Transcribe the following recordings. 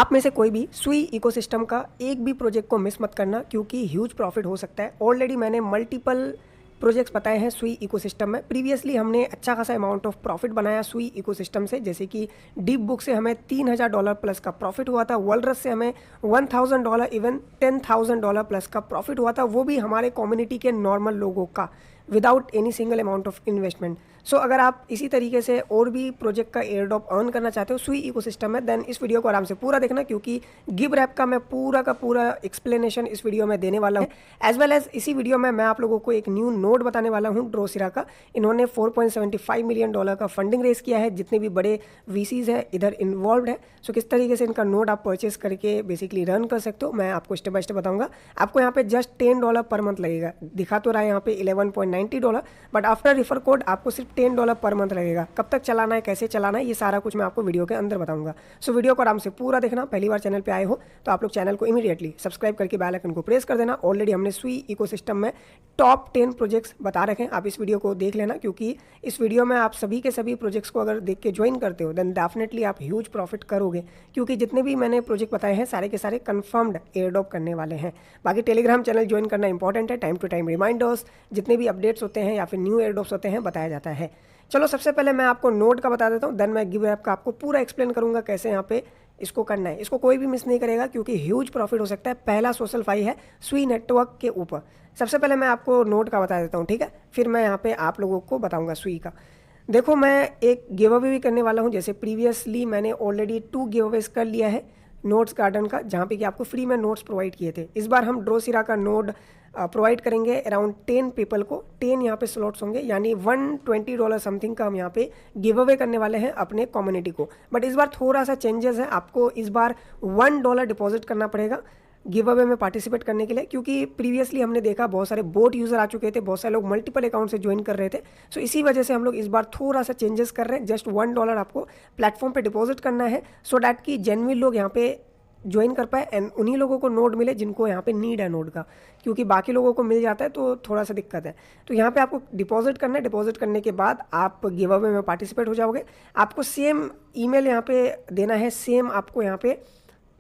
आप में से कोई भी सुई इकोसिस्टम का एक भी प्रोजेक्ट को मिस मत करना, क्योंकि ह्यूज प्रॉफिट हो सकता है। ऑलरेडी मैंने मल्टीपल प्रोजेक्ट्स बताए हैं सुई इकोसिस्टम में। प्रीवियसली हमने अच्छा खासा अमाउंट ऑफ प्रॉफिट बनाया सुई इकोसिस्टम से, जैसे कि डीप बुक से हमें $3000 प्लस का प्रॉफिट हुआ था, वॉलरस से हमें $1000, इवन $10,000 प्लस का प्रॉफिट हुआ था, वो भी हमारे कम्युनिटी के नॉर्मल लोगों का, without any single amount of investment. So अगर आप इसी तरीके से और भी प्रोजेक्ट का एयर ड्रॉप अर्न करना चाहते हो सुई इकोसिस्टम में, देन इस वीडियो को आराम से पूरा देखना, क्योंकि गिव रैप का मैं पूरा का पूरा एक्सप्लेनेशन इस वीडियो में देने वाला हूँ। एज वेल एज इसी वीडियो में मैं आप लोगों को एक न्यू नोड बताने वाला हूँ ड्रोसिरा का। इन्होंने $4.75 मिलियन का फंडिंग रेस किया है। जितने भी बड़े वीसीज है इधर इन्वॉल्व है। सो किस तरीके से इनका नोड आप परचेस करके बेसिकली रन कर सकते हो, मैं आपको स्टेप बाय स्टेप बताऊंगा। आपको यहाँ पे जस्ट $10 पर मंथ लगेगा। दिखा तो रहा है यहाँ पे $11.90, बट आफ्टर रिफर कोड आपको सिर्फ $10 पर मंथ लगेगा। कब तक चलाना है, कैसे चलाना है, ये सारा कुछ मैं आपको वीडियो के अंदर बताऊंगा। सो वीडियो को आराम से पूरा देखना। पहली बार चैनल पे आए हो तो आप लोग चैनल को इमीडिएटली सब्सक्राइब करके बेल आइकन को प्रेस कर देना। ऑलरेडी हमने सुई इकोसिस्टम में टॉप 10 प्रोजेक्ट्स बता रखे हैं, आप इस वीडियो को देख लेना, क्योंकि इस वीडियो में आप सभी के सभी प्रोजेक्ट्स को अगर देख के ज्वाइन करते हो देन डेफिनेटली आप ह्यूज प्रॉफिट करोगे, क्योंकि जितने भी मैंने प्रोजेक्ट बताए हैं सारे के सारे कंफर्म्ड एयरड्रॉप करने वाले हैं। बाकी टेलीग्राम चैनल ज्वाइन करना इंपॉर्टेंट है। टाइम टू टाइम रिमाइंडर्स, जितने भी अपडेट्स होते हैं या फिर न्यू एयरड्रॉप्स होते हैं बताया जाता है। चलो सबसे पहले मैं आपको नोड का बता देता हूँ, देन मैं गिव ऐप का आपको पूरा एक्सप्लेन करूंगा कैसे यहाँ पे इसको करना है। इसको कोई भी मिस नहीं करेगा, क्योंकि ह्यूज प्रॉफिट हो सकता है। पहला सोशल फाई है सुई नेटवर्क के ऊपर। सबसे पहले मैं आपको नोड का बता देता हूँ, ठीक है, फिर मैं यहाँ पे आप लोगों को बताऊंगा सुई का। देखो मैं एक गिव अवे भी करने वाला हूँ, जैसे प्रीवियसली मैंने ऑलरेडी 2 गिव अवेज कर लिया है नोट्स गार्डन का, जहाँ पे कि आपको फ्री में नोट्स प्रोवाइड किए थे। इस बार हम ड्रोसिरा का नोड प्रोवाइड करेंगे अराउंड 10 पीपल को। 10 यहाँ पे स्लॉट्स होंगे, यानी $120 समथिंग का हम यहाँ पे गिव अवे करने वाले हैं अपने कम्युनिटी को। बट इस बार थोड़ा सा चेंजेस है, आपको इस बार $1 डिपॉजिट करना पड़ेगा गिव अवे में पार्टिसिपेट करने के लिए, क्योंकि प्रीवियसली हमने देखा बहुत सारे बोट यूज़र आ चुके थे, बहुत सारे लोग मल्टीपल अकाउंट से ज्वाइन कर रहे थे। सो इसी वजह से हम लोग इस बार थोड़ा सा चेंजेस कर रहे हैं। जस्ट $1 आपको प्लेटफॉर्म पे डिपॉजिट करना है, सो डैट कि जेन्युइन लोग यहाँ पे ज्वाइन कर पाए एंड उन्हीं लोगों को नोड मिले जिनको यहाँ पे नीड है नोड का, क्योंकि बाकी लोगों को मिल जाता है तो थोड़ा सा दिक्कत है। तो यहाँ पे आपको डिपॉजिट करना है। डिपॉजिट करने के बाद आप गिव अवे में पार्टिसिपेट हो जाओगे। आपको सेम ईमेल यहाँ पे देना है, सेम आपको यहाँ पे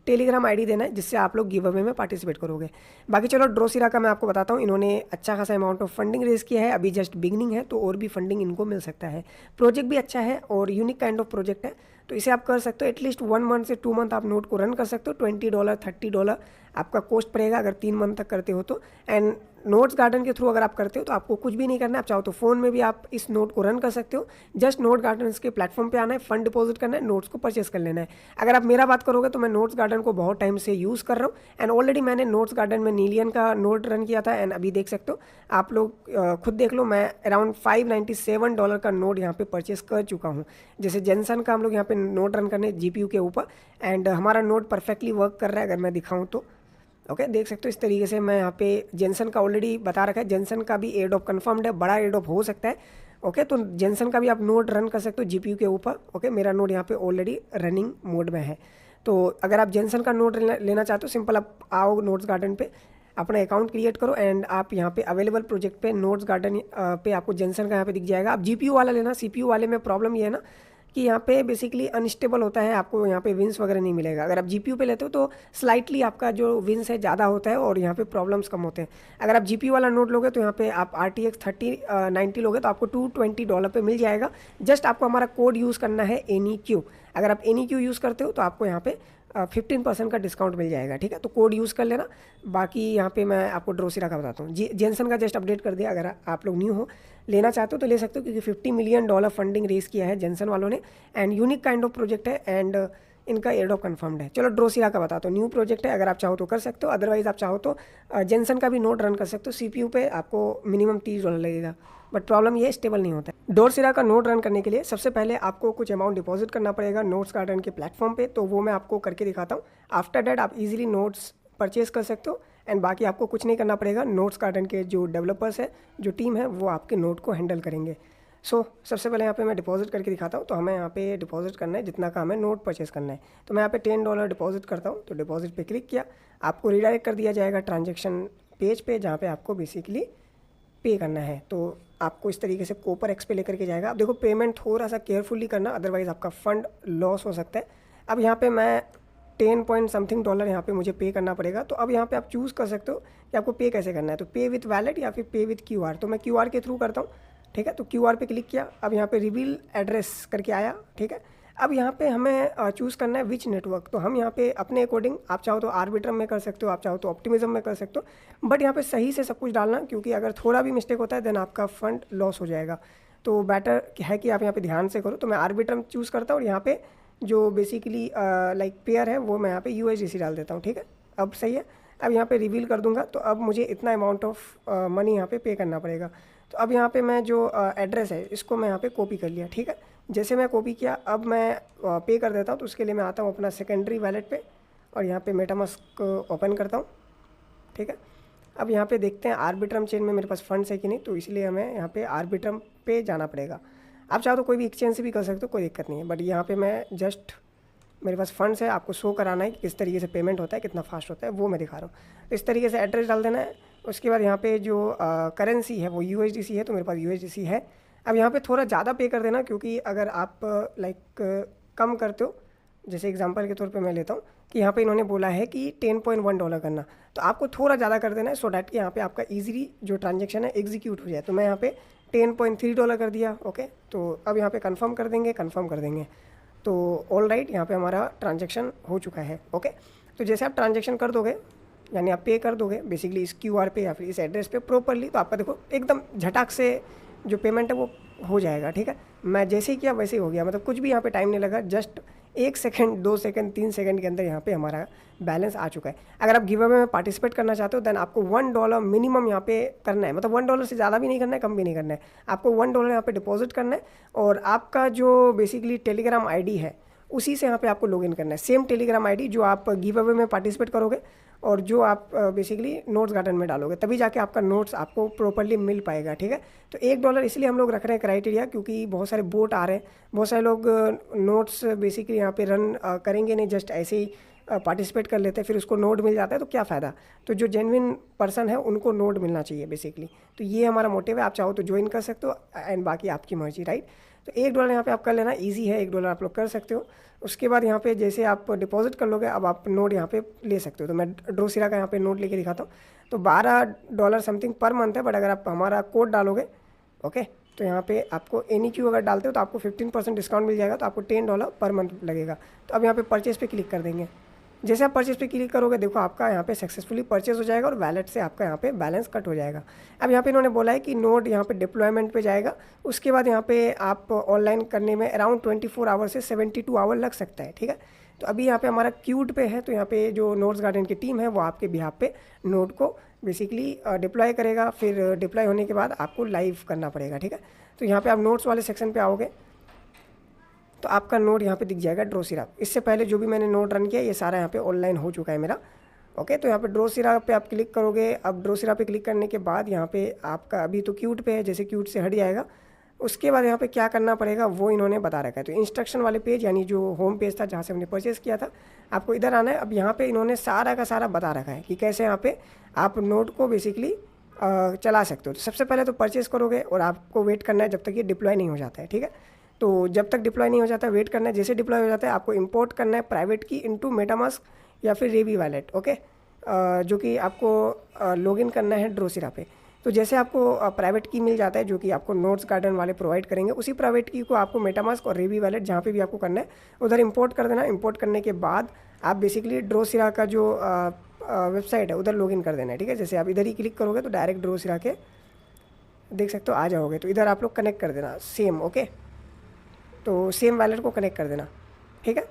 टेलीग्राम आईडी देना है, जिससे आप लोग गिव अवे में पार्टिसिपेट करोगे। बाकी चलो ड्रोसिरा का मैं आपको बताता हूँ। इन्होंने अच्छा खासा अमाउंट ऑफ फंडिंग रेज किया है, अभी जस्ट बिगनिंग है, तो और भी फंडिंग इनको मिल सकता है। प्रोजेक्ट भी अच्छा है और यूनिक काइंड ऑफ प्रोजेक्ट है, तो इसे आप कर सकते हो। एटलीस्ट 1 मंथ से 2 मंथ आप नोट को रन कर सकते हो। $20 $30 आपका कॉस्ट पड़ेगा अगर 3 मंथ तक करते हो तो। एंड नोट्स गार्डन के थ्रू अगर आप करते हो तो आपको कुछ भी नहीं करना है। आप चाहो तो फ़ोन में भी आप इस नोट को रन कर सकते हो। जस्ट नोट गार्डन के प्लेटफॉर्म पे आना है, फंड डिपॉजिट करना है, नोट्स को परचेस कर लेना है। अगर आप मेरा बात करोगे तो मैं नोट्स गार्डन को बहुत टाइम से यूज़ कर रहा हूँ एंड ऑलरेडी मैंने नोट्स गार्डन में नीलियन का नोट रन किया था एंड अभी देख सकते हो आप लोग खुद देख लो, मैं अराउंड $597 का नोट यहाँ पे परचेस कर चुका हूँ। जैसे जेनसन का हम लोग यहाँ पे नोट रन करने GPU के ऊपर एंड हमारा नोट परफेक्टली वर्क कर रहा है। अगर मैं दिखाऊँ तो ओके देख सकते हो इस तरीके से। मैं यहाँ पे जेनसन का ऑलरेडी बता रखा है, जेनसन का भी एयरड्रॉप कंफर्म्ड है, बड़ा एयरड्रॉप हो सकता है। ओके तो जेनसन का भी आप नोड रन कर सकते हो GPU के ऊपर। ओके मेरा नोड यहाँ पे ऑलरेडी रनिंग मोड में है। तो अगर आप जेनसन का नोड लेना चाहते हो, सिंपल आप आओ नोट्स गार्डन पे, अपना अकाउंट क्रिएट करो एंड आप यहाँ पे अवेलेबल प्रोजेक्ट पे नोट्स गार्डन पे आपको जेनसन का यहाँ पे दिख जाएगा। आप GPU वाला लेना। CPU वाले में प्रॉब्लम ये है ना कि यहाँ पे बेसिकली अनस्टेबल होता है, आपको यहाँ पे विंस वगैरह नहीं मिलेगा। अगर आप GPU पे लेते हो तो स्लाइटली आपका जो विंस है ज़्यादा होता है और यहाँ पे प्रॉब्लम्स कम होते हैं। अगर आप GPU वाला नोट लोगे तो यहाँ पे आप RTX 3090 लोगे तो आपको $220 पे मिल जाएगा। जस्ट आपको हमारा कोड यूज़ करना है ANYQ। अगर आप ANYQ यूज़ करते हो तो आपको यहाँ पे 15% का डिस्काउंट मिल जाएगा, ठीक है, तो कोड यूज़ कर लेना। बाकी यहाँ पे मैं आपको ड्रोसिरा का बताता हूँ। जेनसन का जस्ट अपडेट कर दिया। अगर आप लोग न्यू हो, लेना चाहते हो तो ले सकते हो, क्योंकि $50 मिलियन फंडिंग रेस किया है जेनसन वालों ने and unique kind of project है एंड इनका एयरड्रॉप कंफर्म्ड है। चलो ड्रोसिरा का बताता हूँ। न्यू प्रोजेक्ट है, अगर आप चाहो तो कर सकते हो, अदरवाइज आप चाहो तो जेनसन का भी नोट रन कर सकते हो। CPU पे आपको मिनिमम $30 लगेगा, बट प्रॉब्लम ये स्टेबल नहीं होता है। ड्रोसिरा का नोट रन करने के लिए सबसे पहले आपको कुछ अमाउंट डिपॉजिट करना पड़ेगा नोट्स गार्डन के प्लेटफॉर्म पे, तो वो मैं आपको करके दिखाता हूँ। आफ्टर डैट आप इजीली नोट्स परचेज कर सकते हो एंड बाकी आपको कुछ नहीं करना पड़ेगा। नोट्स गार्डन के जो डेवलपर्स है, जो टीम है, वो आपके नोट को हैंडल करेंगे। सबसे पहले यहाँ पे मैं डिपॉजिट करके दिखाता हूँ। तो हमें यहाँ पे डिपॉजिट करना है, जितना का हमें नोट परचेस करना है। तो मैं यहाँ पे $10 डिपॉजिट करता हूँ। तो डिपॉजिट पे क्लिक किया, आपको रिडायरेक्ट कर दिया जाएगा ट्रांजेक्शन पेज पे, जहाँ पे आपको बेसिकली पे करना है। तो आपको इस तरीके से कोपर एक्स पे लेकर के जाएगा। अब देखो पेमेंट थोड़ा सा केयरफुली करना, अदरवाइज़ आपका फ़ंड लॉस हो सकता है। अब यहाँ पे मैं 10 पॉइंट समथिंग डॉलर यहाँ पे मुझे पे करना पड़ेगा। तो अब यहाँ पे आप चूज़ कर सकते हो कि आपको पे कैसे करना है, तो पे विथ वैलेट या फिर पे विथ QR। तो मैं QR के थ्रू करता हूँ, ठीक है। तो QR पे क्लिक किया, अब यहाँ पे रिवील एड्रेस करके आया, ठीक है। अब यहाँ पे हमें चूज़ करना है विच नेटवर्क। तो हम यहाँ पे अपने अकॉर्डिंग, आप चाहो तो आर्बिट्रम में कर सकते हो, आप चाहो तो ऑप्टिमिज्म में कर सकते हो, बट यहाँ पे सही से सब कुछ डालना, क्योंकि अगर थोड़ा भी मिस्टेक होता है देन आपका फंड लॉस हो जाएगा। तो बेटर है कि आप यहाँ पे ध्यान से करो। तो मैं आर्बिट्रम चूज़ करता हूँ और यहाँ पे जो बेसिकली लाइक पेयर है वो मैं यहाँ पे USDC डाल देता हूँ, ठीक है। अब सही है। अब यहाँ पे रिवील कर दूंगा, तो अब मुझे इतना अमाउंट ऑफ मनी यहाँ पे करना पड़ेगा। तो अब यहाँ पे मैं जो एड्रेस है इसको मैं यहाँ पे कॉपी कर लिया, ठीक है। जैसे मैं कॉपी किया, अब मैं पे कर देता हूँ। तो उसके लिए मैं आता हूँ अपना सेकेंडरी वैलेट पे और यहाँ पे मेटामास्क ओपन करता हूँ, ठीक है। अब यहाँ पे देखते हैं आर्बिट्रम चेन में मेरे पास फंड्स है कि नहीं, तो इसलिए हमें यहाँ पे आर्बिट्रम पे जाना पड़ेगा। आप चाहो तो कोई भी एक्सचेंज से भी कर सकते हो, कोई दिक्कत नहीं है, बट यहाँ पे मैं जस्ट मेरे पास फंड्स है, आपको शो कराना है कि किस तरीके से पेमेंट होता है, कितना फास्ट होता है, वो मैं दिखा रहा हूँ। इस तरीके से एड्रेस डाल देना है। उसके बाद यहाँ पे जो करेंसी है वो USDC है, तो मेरे पास USDC है। अब यहाँ पे थोड़ा ज़्यादा पे कर देना, क्योंकि अगर आप लाइक कम करते हो, जैसे एग्जांपल के तौर पे मैं लेता हूँ कि यहाँ पे इन्होंने बोला है कि 10.1 डॉलर करना, तो आपको थोड़ा ज़्यादा कर देना है, सो डैट कि यहाँ पे आपका ईजिली जो ट्रांजेक्शन है एग्जीक्यूट हो जाए। तो मैं यहाँ पे 10.3 डॉलर कर दिया, ओके। तो अब यहाँ पे कंफर्म कर देंगे, तो ऑल राइट, यहाँ पे हमारा ट्रांजेक्शन हो चुका है, ओके। तो जैसे आप ट्रांजेक्शन कर दोगे, यानी आप पे कर दोगे बेसिकली इस QR पे या फिर इस एड्रेस पे प्रॉपरली, तो आपका देखो एकदम झटाक से जो पेमेंट है वो हो जाएगा, ठीक है। मैं जैसे ही किया वैसे ही हो गया, मतलब कुछ भी यहाँ पे टाइम नहीं लगा, जस्ट 1 सेकंड 2 सेकंड 3 सेकंड के अंदर यहाँ पे हमारा बैलेंस आ चुका है। अगर आप गिव अवे में पार्टिसिपेट करना चाहते हो देन आपको $1 मिनिमम यहाँ पे करना है, मतलब $1 से ज़्यादा भी नहीं करना है, कम भी नहीं करना है, आपको $1 यहाँ पे डिपॉजिट करना है। और आपका जो बेसिकली टेलीग्राम ID है उसी से यहाँ पे आपको लॉगिन करना है, सेम टेलीग्राम ID जो आप गिव अवे में पार्टिसिपेट करोगे और जो आप बेसिकली नोट्स गार्डन में डालोगे, तभी जाके आपका नोट्स आपको प्रॉपर्ली मिल पाएगा, ठीक है। तो $1 इसलिए हम लोग रख रहे हैं क्राइटेरिया, क्योंकि बहुत सारे बोट आ रहे हैं, बहुत सारे लोग नोट्स बेसिकली यहाँ पे रन करेंगे नहीं, जस्ट ऐसे ही पार्टिसिपेट कर लेते हैं, फिर उसको नोट मिल जाता है, तो क्या फ़ायदा। तो जो जेन्युइन पर्सन है उनको नोट मिलना चाहिए बेसिकली। तो ये हमारा मोटिव है, आप चाहो तो ज्वाइन कर सकते हो एंड बाकी आपकी मर्जी, राइट। तो $1 यहाँ पे आप कर लेना, इजी है, $1 आप लोग कर सकते हो। उसके बाद यहाँ पे जैसे आप डिपॉजिट कर लोगे, अब आप नोट यहाँ पे ले सकते हो। तो मैं ड्रोसिरा का यहाँ पे नोट लेके दिखाता हूँ। तो $12 समथिंग पर मंथ है, बट अगर आप हमारा कोड डालोगे, ओके, तो यहाँ पे आपको NEQ अगर डालते हो तो आपको 15% डिस्काउंट मिल जाएगा, तो आपको $10 पर मंथ लगेगा। तो अब यहाँ पे परचेज़ पे क्लिक कर देंगे। जैसे आप परचेज पे क्लिक करोगे, देखो आपका यहाँ पे सक्सेसफुली परचेज हो जाएगा और वैलेट से आपका यहाँ पे बैलेंस कट हो जाएगा। अब यहाँ पे इन्होंने बोला है कि नोड यहाँ पे डिप्लॉयमेंट पे जाएगा, उसके बाद यहाँ पे आप ऑनलाइन करने में अराउंड 24 आवर से 72 आवर लग सकता है, ठीक है। तो अभी यहाँ पे हमारा क्यूट पे है, तो यहाँ पे जो नोड्स गार्डन की टीम है वो आपके बिहाफ पे नोड को बेसिकली डिप्लॉय करेगा, फिर डिप्लॉय होने के बाद आपको लाइव करना पड़ेगा, ठीक है। तो यहाँ पे आप नोट्स वाले सेक्शन पे आओगे तो आपका नोड यहाँ पे दिख जाएगा ड्रोसिरा। इससे पहले जो भी मैंने नोड रन किया ये सारा यहाँ पे ऑनलाइन हो चुका है मेरा, ओके। तो यहाँ पे ड्रोसिरा पे आप क्लिक करोगे। अब ड्रोसिरा पे क्लिक करने के बाद यहाँ पे आपका अभी तो क्यूट पे है, जैसे क्यूट से हट जाएगा उसके बाद यहाँ पे क्या करना पड़ेगा वो इन्होंने बता रखा है। तो इंस्ट्रक्शन वाले पेज यानी जो होम पेज था जहाँ से हमने परचेज़ किया था, आपको इधर आना है। अब यहाँ पे इन्होंने सारा का सारा बता रखा है कि कैसे यहाँ पे आप नोड को बेसिकली चला सकते हो। तो सबसे पहले तो परचेज़ करोगे और आपको वेट करना है जब तक ये डिप्लॉय नहीं हो जाता है, ठीक है। तो जब तक डिप्लॉय नहीं हो जाता वेट करना है, जैसे डिप्लॉय हो जाता है आपको इंपोर्ट करना है प्राइवेट की इनटू मेटामास्क या फिर रेवी वैलेट, ओके, जो कि आपको लॉगिन करना है ड्रोसिरा पे। तो जैसे आपको प्राइवेट की मिल जाता है जो कि आपको नोट्स गार्डन वाले प्रोवाइड करेंगे, उसी प्राइवेट की को आपको मेटामास्क और रेवी वैलेट जहाँ पे भी आपको करना है उधर इंपोर्ट कर देना। इंपोर्ट करने के बाद आप बेसिकली ड्रोसिरा का जो वेबसाइट है उधर लॉगिन कर देना है, ठीक है। जैसे आप इधर ही क्लिक करोगे तो डायरेक्ट ड्रोसिरा के देख सकते हो आ जाओगे। तो इधर आप लोग कनेक्ट कर देना सेम, ओके। तो सेम वैलेट को कनेक्ट कर देना, ठीक है।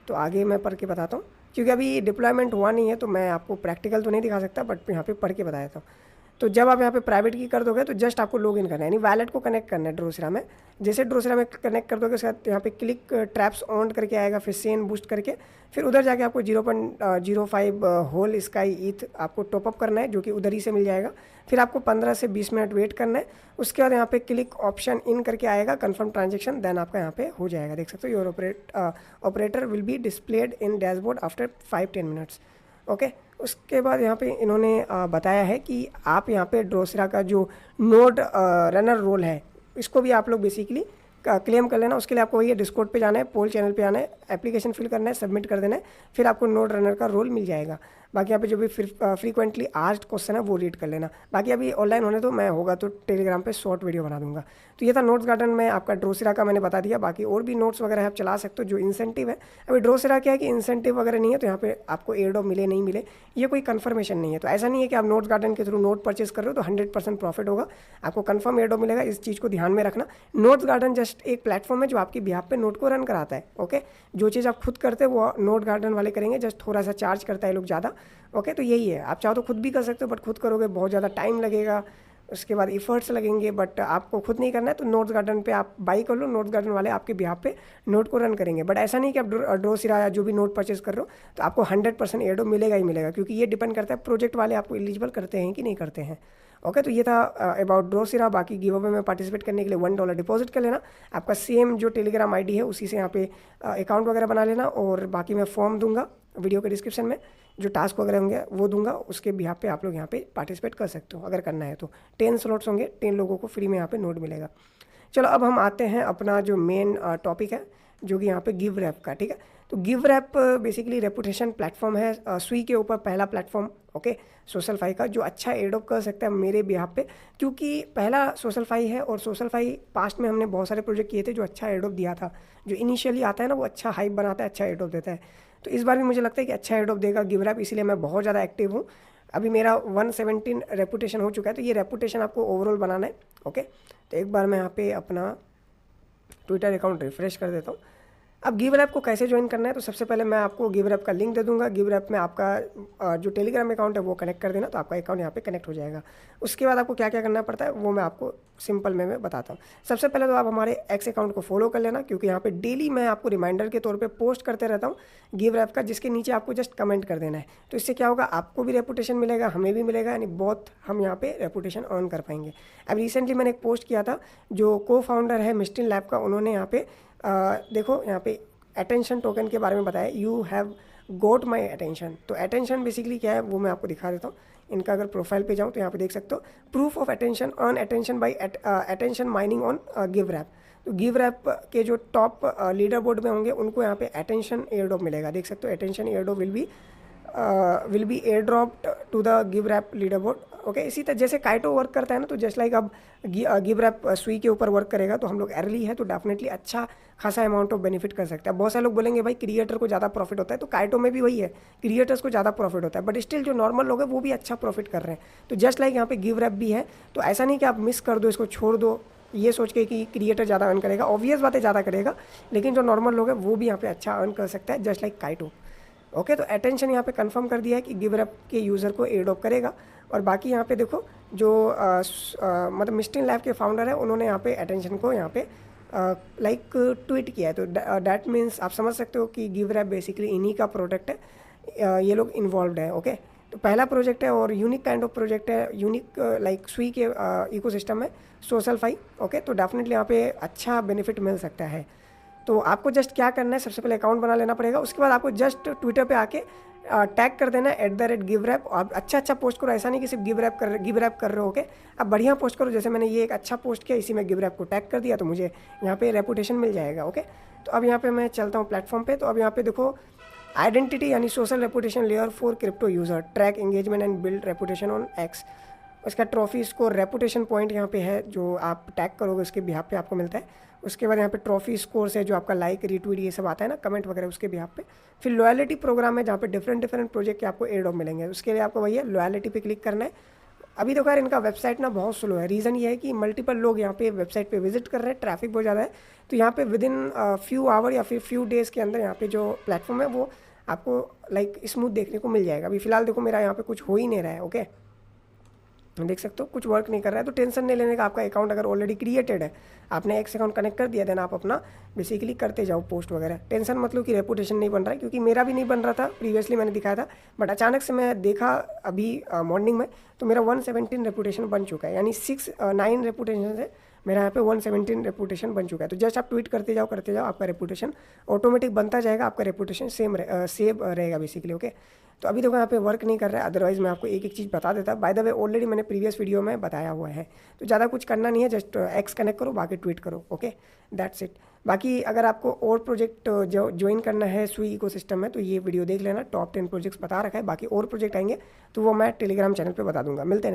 तो आगे मैं पढ़ के बताता हूँ, क्योंकि अभी डिप्लॉयमेंट हुआ नहीं है तो मैं आपको प्रैक्टिकल तो नहीं दिखा सकता, बट यहाँ पे पढ़ के बता देता हूँ। तो जब आप यहाँ पे प्राइवेट की कर दोगे तो जस्ट आपको लॉगिन करना है, यानी वैलेट को कनेक्ट करना है ड्रोसिरा में। जैसे ड्रोसिरा में कनेक्ट कर दोगे उसके बाद यहाँ पे क्लिक ट्रैप्स ऑन करके आएगा, फिर सेन बूस्ट करके फिर उधर जाके आपको 0.05 होल स्काई ईथ आपको टॉपअप करना है, जो कि उधर ही से मिल जाएगा। फिर आपको 15 से 20 मिनट वेट करना है। उसके बाद यहाँ पे क्लिक ऑप्शन इन करके आएगा कंफर्म ट्रांजेक्शन, देन आपका यहाँ पे हो जाएगा। देख सकते हो your operator will be displayed in dashboard after 5-10 minutes, okay. उसके बाद यहाँ पे इन्होंने बताया है कि आप यहाँ पे ड्रोसिरा का जो नोड रनर रोल है इसको भी आप लोग बेसिकली क्लेम कर लेना। उसके लिए आपको वही डिस्कॉर्ड पे जाना है, पोल चैनल पे आना है, एप्लीकेशन फिल करना है, सबमिट कर देना है, फिर आपको नोड रनर का रोल मिल जाएगा। बाकी यहाँ पे जो भी फ्रीक्वेंटली आस्क्ड क्वेश्चन है वो रीड कर लेना। बाकी अभी ऑनलाइन होने तो मैं होगा तो टेलीग्राम पे शॉर्ट वीडियो बना दूंगा। तो ये था नोट्स गार्डन में आपका ड्रोसेरा का मैंने बता दिया। बाकी और भी नोट्स वगैरह आप चला सकते हो जो इंसेंटिव है। अभी ड्रोसेरा क्या है कि इंसेंटिव वगैरह नहीं है, तो यहाँ पे आपको एयर ड्रॉप मिले नहीं मिले ये कोई कंफर्मेशन नहीं है। तो ऐसा नहीं है कि आप नोट्स गार्डन के थ्रू नोट परचेस कर रहे हो तो 100% प्रॉफिट होगा, आपको कंफर्म एयर ड्रॉप मिलेगा। इस चीज़ को ध्यान में रखना। नोट्स गार्डन जस्ट एक प्लेटफॉर्म है जो आपकी बिहाफ पे नोट को रन कराता है। ओके, जो चीज़ आप खुद करते हो वो नोट गार्डन वाले करेंगे, जस्ट थोड़ा सा चार्ज करता है लोग ज़्यादा। ओके, तो यही है। आप चाहो तो खुद भी कर सकते हो, बट खुद करोगे बहुत ज़्यादा टाइम लगेगा, उसके बाद इफर्ट्स लगेंगे, बट आपको खुद नहीं करना है तो नोट्स गार्डन पे आप बाई कर लो। नोट्स गार्डन वाले आपके बिहाफ पे नोट को रन करेंगे। बट ऐसा नहीं कि आप ड्रोसेरा या जो भी नोट परचेस कर रहे हो तो आपको 100% एयर ड्रॉप मिलेगा ही मिलेगा, क्योंकि ये डिपेंड करता है प्रोजेक्ट वाले आपको एलिजिबल करते हैं कि नहीं करते हैं। ओके, तो ये था अबाउट ड्रोसेरा। बाकी गिव अवे में पार्टिसिपेट करने के लिए $1 डिपॉजिट कर लेना। आपका सेम जो टेलीग्राम आईडी है उसी से यहाँ पे अकाउंट वगैरह बना लेना। और बाकी मैं फॉर्म दूंगा वीडियो के डिस्क्रिप्शन में, जो टास्क वगैरह होंगे वो दूंगा, उसके बिहाफ पे आप लोग यहाँ पे पार्टिसिपेट कर सकते हो अगर करना है तो। 10 स्लॉट्स होंगे, 10 लोगों को फ्री में यहाँ पे नोट मिलेगा। चलो अब हम आते हैं अपना जो मेन टॉपिक है जो कि यहाँ पे गिव रैप का। ठीक है, तो Give Rep basically reputation platform है सुई के ऊपर पहला प्लेटफॉर्म। ओके, सोशलफाई का जो अच्छा एडोप कर सकता है मेरे बिहाफ पे, क्योंकि पहला सोशलफाई है और सोशलफाई पास्ट में हमने बहुत सारे प्रोजेक्ट किए थे जो अच्छा एडोप दिया था। जो इनिशियली आता है ना वो अच्छा हाइप बनाता है, अच्छा एडोप देता है। तो इस बार भी मुझे लगता है कि अच्छा एडोप देगा गिव रैप, इसीलिए मैं बहुत ज़्यादा एक्टिव हूँ। अभी मेरा 117 रेपुटेशन हो चुका है, तो ये रेपुटेशन आपको ओवरऑल बनाना है। ओके, तो एक बार मैं यहाँ पे अपना ट्विटर अकाउंट रिफ्रेश कर देता हूँ। अब गिव रैप को कैसे ज्वाइन करना है, तो सबसे पहले मैं आपको गिव रैप का लिंक दे दूंगा। गिव रैप में आपका जो टेलीग्राम अकाउंट है वो कनेक्ट कर देना, तो आपका अकाउंट यहाँ पे कनेक्ट हो जाएगा। उसके बाद आपको क्या क्या करना पड़ता है वो मैं आपको सिंपल में बताता हूँ। सबसे पहले तो आप हमारे एक्स अकाउंट को फॉलो कर लेना, क्योंकि यहाँ पे डेली मैं आपको रिमाइंडर के तौर पे पोस्ट करते रहता हूँ गिव रैप का, जिसके नीचे आपको जस्ट कमेंट कर देना है। तो इससे क्या होगा, आपको भी रेपुटेशन मिलेगा, हमें भी मिलेगा, यानी बहुत हम यहाँ पे रेपुटेशन अर्न कर पाएंगे। अब रिसेंटली मैंने एक पोस्ट किया था, जो को फाउंडर है मिस्टिन लैब का, उन्होंने यहाँ पे देखो यहाँ पे अटेंशन टोकन के बारे में बताया, you have got my attention. तो अटेंशन बेसिकली क्या है वो मैं आपको दिखा देता हूँ। इनका अगर प्रोफाइल पे जाऊँ तो यहाँ पे देख सकते हो, proof of attention earn attention by attention mining on Give Rep. तो गिव रैप के जो टॉप लीडर बोर्ड में होंगे उनको यहाँ पे अटेंशन एयर ड्रॉप मिलेगा। देख सकते हो, attention airdrop will be airdropped to the Give Rep leaderboard. Okay, इसी तरह जैसे काइटो वर्क करता है ना, तो जस्ट लाइक अब गिव रैप सुई के ऊपर वर्क करेगा, तो हम लोग अर्ली है तो डेफिनेटली अच्छा खासा अमाउंट ऑफ बेनिफिट कर सकते हैं। बहुत सारे लोग बोलेंगे भाई क्रिएटर को ज़्यादा प्रॉफिट होता है, तो काइटो में भी वही है, क्रिएटर्स को ज़्यादा प्रॉफिट होता है, बट स्टिल जो नॉर्मल लोग हैं वो भी अच्छा प्रॉफिट कर रहे हैं। तो जस्ट लाइक यहाँ पे गिव रैप भी है, तो ऐसा नहीं कि आप मिस कर दो, इसको छोड़ दो ये सोच के कि क्रिएटर ज़्यादा अर्न करेगा। ऑब्वियस बात है ज़्यादा करेगा, लेकिन जो नॉर्मल लोग हैं वो भी यहाँ पे अच्छा अर्न कर सकता है, जस्ट लाइक काइटो। ओके, तो अटेंशन यहाँ पे कंफर्म कर दिया है कि गिव रैप के यूज़र को एडॉप करेगा। और बाकी यहाँ पे देखो जो मतलब मिस्टिन लैब के फाउंडर है, उन्होंने यहाँ पे अटेंशन को यहाँ पे लाइक ट्वीट किया है। तो डैट मीन्स आप समझ सकते हो कि गिव रैप बेसिकली इन्हीं का प्रोडक्ट है, ये लोग इन्वॉल्व है। ओके, तो पहला प्रोजेक्ट है और यूनिक काइंड ऑफ प्रोजेक्ट है, यूनिक लाइक सुई के इकोसिस्टम में सोशलफाई। ओके, तो डेफिनेटली यहाँ पे अच्छा बेनिफिट मिल सकता है। तो आपको जस्ट क्या करना है, सबसे पहले अकाउंट बना लेना पड़ेगा। उसके बाद आपको जस्ट ट्विटर पे आके टैग कर देना है @givrap। आप अच्छा पोस्ट करो, ऐसा नहीं कि सिर्फ गिव रैप कर रहे हो। ओके, आप बढ़िया पोस्ट करो, जैसे मैंने ये एक अच्छा पोस्ट किया, इसी में गिव रैप को टैग कर दिया, तो मुझे यहाँ पे रेपुटेशन मिल जाएगा। ओके, तो अब यहाँ पे मैं चलता हूँ प्लेटफॉर्म पे। तो अब यहाँ पे देखो आइडेंटिटी यानी social reputation layer for crypto user, track engagement and build reputation on x. उसका ट्रॉफी स्कोर रेपुटेशन पॉइंट यहाँ पे है, जो आप टैग करोगे उसके बिहाफ पे आपको मिलता है। उसके बाद यहाँ पे ट्रॉफी स्कोर्स है, जो आपका लाइक रीट्वीट ये सब आता है ना, कमेंट वगैरह, उसके बिहाफ पे। फिर लॉयलिटी प्रोग्राम है, जहाँ पे डिफरेंट प्रोजेक्ट के आपको एयर ड्रॉप मिलेंगे। उसके लिए आपको वही है, लॉयलिटी पे क्लिक करना है। अभी तो खैर इनका वेबसाइट ना बहुत स्लो है, रीज़न ये है कि मल्टीपल लोग यहाँ पे वेबसाइट पे विजिट कर रहे हैं, ट्रैफिक बहुत ज़्यादा है। तो यहाँ पे विद इन फ्यू आवर या फिर फ्यू डेज़ के अंदर यहाँ पे जो प्लेटफॉर्म है वो आपको लाइक स्मूथ देखने को मिल जाएगा। अभी फिलहाल देखो मेरा यहाँ पे कुछ हो ही नहीं रहा है। ओके, देख सकते हो कुछ वर्क नहीं कर रहा है, तो टेंशन नहीं लेने का। आपका अकाउंट अगर ऑलरेडी क्रिएटेड है, आपने एक्स अकाउंट कनेक्ट कर दिया, देन आप अपना बेसिकली करते जाओ पोस्ट वगैरह। टेंशन मतलब कि रेपुटेशन नहीं बन रहा है, क्योंकि मेरा भी नहीं बन रहा था, प्रीवियसली मैंने दिखाया था, बट अचानक से मैं देखा अभी मॉर्निंग में, तो मेरा 117 रेपुटेशन बन चुका है, यानी 9 रेपुटेशन से मेरा यहाँ पे 117 रेपुटेशन बन चुका है। तो जस्ट आप ट्वीट करते जाओ, आपका रेपुटेशन ऑटोमेटिक बनता जाएगा, आपका रेपुटेशन सेव रहेगा बेसिकली। ओके, तो अभी देखो यहाँ पे वर्क नहीं कर रहा है, अदरवाइज़ मैं आपको एक एक चीज़ बता देता। बाय द वे ऑलरेडी मैंने प्रीवियस वीडियो में बताया हुआ है, तो ज़्यादा कुछ करना नहीं है, जस्ट एक्स कनेक्ट करो, बाकी ट्वीट करो, ओके, दैट्स इट। बाकी अगर आपको और प्रोजेक्ट जो ज्वाइन करना है सुई इकोसिस्टम में, तो ये वीडियो देख लेना, टॉप 10 प्रोजेक्ट्स बता रखा है। बाकी और प्रोजेक्ट आएंगे तो वो मैं टेलीग्राम चैनल पे बता दूंगा। मिलते हैं।